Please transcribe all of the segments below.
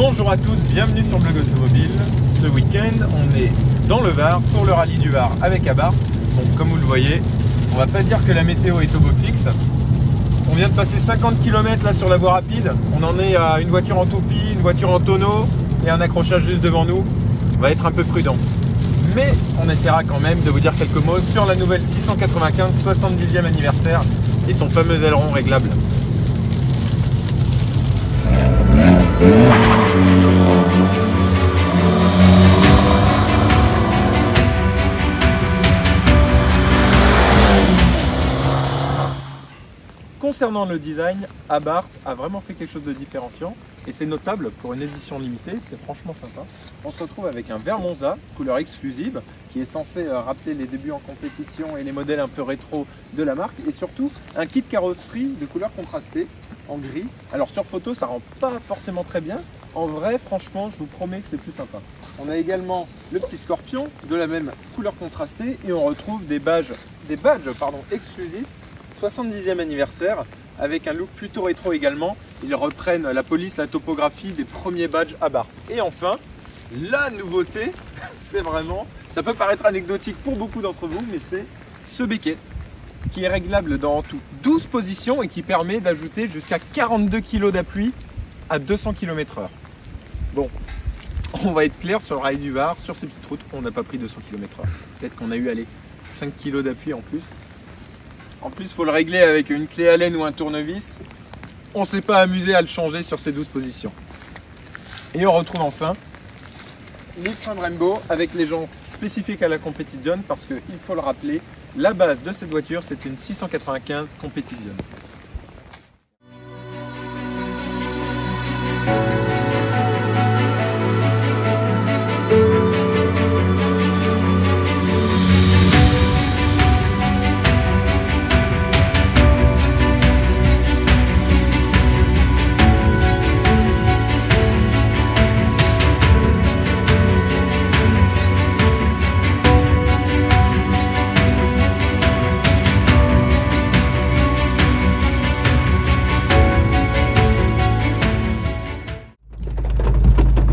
Bonjour à tous, bienvenue sur Blog Automobile. Ce week-end, on est dans le Var pour le rallye du Var avec Abarth. Donc comme vous le voyez, on va pas dire que la météo est au beau fixe. On vient de passer 50 km là sur la voie rapide. On en est à une voiture en toupie, une voiture en tonneau et un accrochage juste devant nous. On va être un peu prudent. Mais on essaiera quand même de vous dire quelques mots sur la nouvelle 695 70e anniversaire et son fameux aileron réglable. Concernant le design, Abarth a vraiment fait quelque chose de différenciant et c'est notable pour une édition limitée, c'est franchement sympa. On se retrouve avec un vert Monza, couleur exclusive, qui est censé rappeler les débuts en compétition et les modèles un peu rétro de la marque, et surtout un kit carrosserie de couleur contrastée en gris. Alors sur photo ça rend pas forcément très bien, en vrai franchement je vous promets que c'est plus sympa. On a également le petit Scorpion de la même couleur contrastée et on retrouve des badges exclusifs 70e anniversaire avec un look plutôt rétro également. Ils reprennent la police, la topographie des premiers badges Abarth. Et enfin, la nouveauté, c'est vraiment, ça peut paraître anecdotique pour beaucoup d'entre vous, mais c'est ce béquet qui est réglable dans tout 12 positions et qui permet d'ajouter jusqu'à 42 kg d'appui à 200 km/h. Bon, on va être clair sur le rallye du Var, sur ces petites routes, on n'a pas pris 200 km/h. Peut-être qu'on a eu 5 kg d'appui en plus. En plus, il faut le régler avec une clé Allen ou un tournevis. On ne s'est pas amusé à le changer sur ces 12 positions. Et on retrouve enfin les freins Brembo avec les jantes spécifiques à la Competizione parce qu'il faut le rappeler, la base de cette voiture, c'est une 695 Competizione.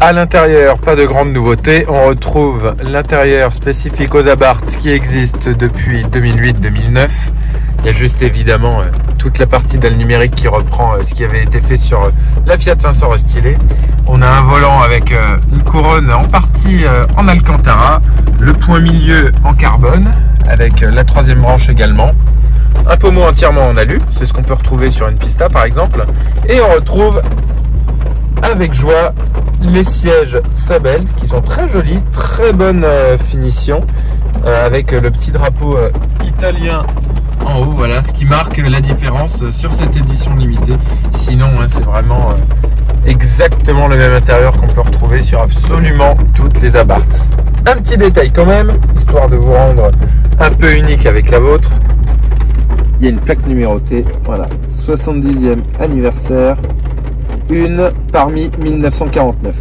À l'intérieur, pas de grandes nouveautés. On retrouve l'intérieur spécifique aux Abarth qui existe depuis 2008-2009. Il y a juste évidemment toute la partie d'alnumérique qui reprend ce qui avait été fait sur la Fiat 500 restylée. On a un volant avec une couronne en partie en Alcantara, le point milieu en carbone avec la troisième branche également. Un pommeau entièrement en alu, c'est ce qu'on peut retrouver sur une Pista par exemple. Et on retrouve avec joie les sièges Sabelt qui sont très jolis, très bonne finition avec le petit drapeau italien en haut, voilà ce qui marque la différence sur cette édition limitée. Sinon c'est vraiment exactement le même intérieur qu'on peut retrouver sur absolument toutes les Abarth. Un petit détail quand même, histoire de vous rendre un peu unique avec la vôtre, il y a une plaque numérotée, voilà, 70e anniversaire, une parmi 1949.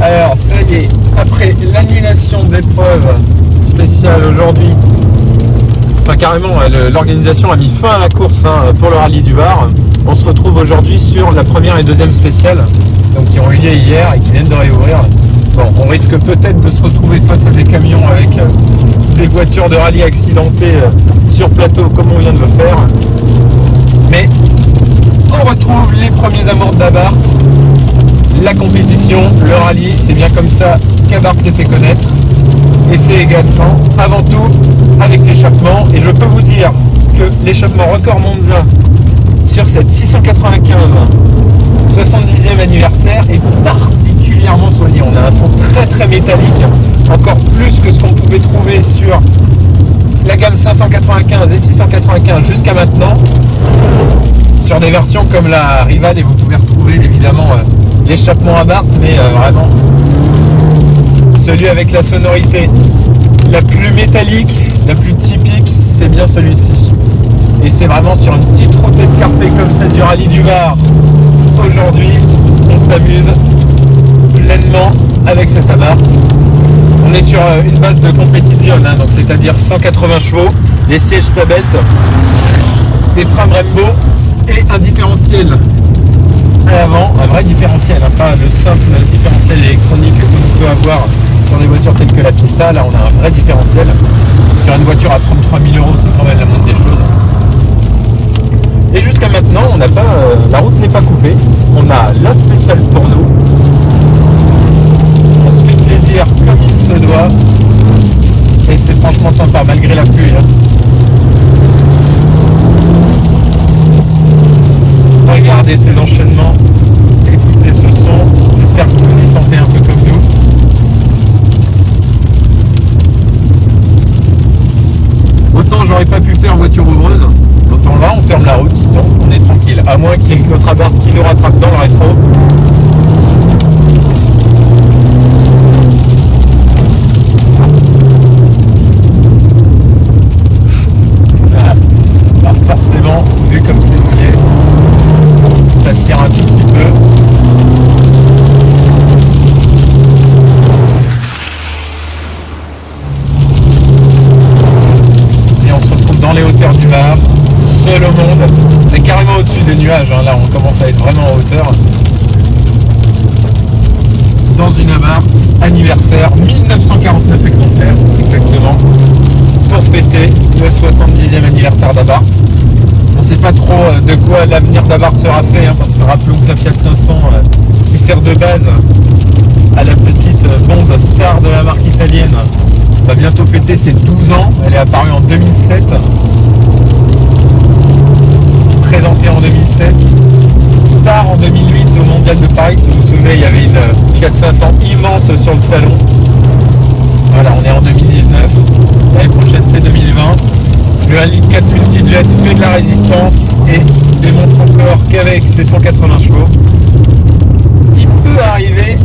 Alors ça y est, après l'annulation de l'épreuve spéciale aujourd'hui, enfin carrément l'organisation a mis fin à la course pour le rallye du Var. On se retrouve aujourd'hui sur la première et deuxième spéciale, donc qui ont eu lieu hier et qui viennent de réouvrir. Bon, on risque peut-être de se retrouver face à des camions avec des voitures de rallye accidentées sur plateau comme on vient de le faire, mais on retrouve les premiers amours d'Abarth, la compétition, le rallye, c'est bien comme ça qu'Abarth s'est fait connaître. Et c'est également, avant tout, avec l'échappement. Et je peux vous dire que l'échappement record Monza sur cette 695 70e anniversaire est particulièrement solide. On a un son très très métallique, encore plus que ce qu'on pouvait trouver sur la gamme 595 et 695 jusqu'à maintenant. Sur des versions comme la Rival, et vous pouvez retrouver évidemment l'échappement Abarth, mais vraiment celui avec la sonorité la plus métallique, la plus typique, c'est bien celui-ci. Et c'est vraiment sur une petite route escarpée comme celle du rallye du Var. Aujourd'hui, on s'amuse pleinement avec cet Abarth. On est sur une base de Competizione, donc c'est-à-dire 180 chevaux, les sièges Sabelt, des freins Brembo et un différentiel à l'avant, un vrai différentiel, hein, pas le simple différentiel électronique qu'on peut avoir sur des voitures telles que la Pista. Là on a un vrai différentiel. Sur une voiture à 33 000 €, c'est quand même la moindre des choses. Et jusqu'à maintenant, on n'a pas, la route n'est pas coupée. On a la spéciale pour nous. On se fait plaisir comme il se doit. Et c'est franchement sympa malgré la pluie. Hein. Regardez ces enchaînements. Écoutez ce son. J'espère que vous y sentez un peu comme nous. Autant j'aurais pas pu faire voiture ouvreuse, autant là on ferme la route, donc on est tranquille, à moins qu'il y ait notre abarque qui nous rattrape dans le rétro. Voilà. Alors forcément, vu comme c'est mouillé, ça cire un tout petit peu. Dans les hauteurs du Var, seul au monde, on est carrément au-dessus des nuages, hein. Là on commence à être vraiment en hauteur. Dans une Abarth anniversaire, 1949 exemplaires exactement, pour fêter le 70e anniversaire d'Abarth. On ne sait pas trop de quoi l'avenir d'Abarth sera fait, hein, parce que rappelons que la Fiat 500 qui sert de base à la petite bombe star de la marque italienne va bientôt fêter ses 12 ans. Elle est apparue en 2007, présentée en 2007, star en 2008 au Mondial de Paris. Si vous vous souvenez, il y avait une Fiat 500 immense sur le salon. Voilà, on est en 2019, l'année prochaine c'est 2020. Le 1,4 litre multijet fait de la résistance et démontre encore qu'avec ses 180 chevaux, il peut arriver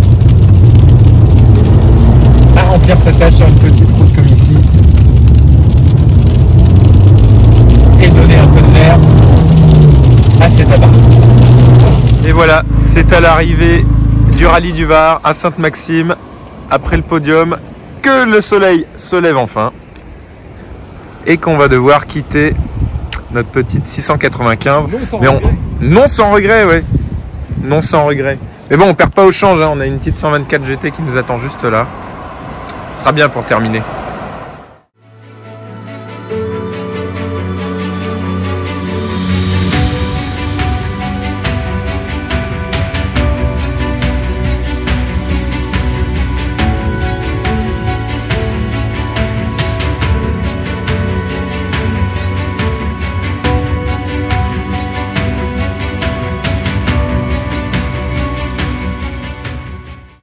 à remplir sa tâche sur une petite route comme ici et donner un peu de l'air à cette Abarth. Et voilà, c'est à l'arrivée du rallye du Var à Sainte-Maxime, après le podium, que le soleil se lève enfin et qu'on va devoir quitter notre petite 695. Non sans regret, ouais. Non sans regret. Mais bon, on perd pas au change, hein. On a une petite 124 GT qui nous attend juste là. Ce sera bien pour terminer.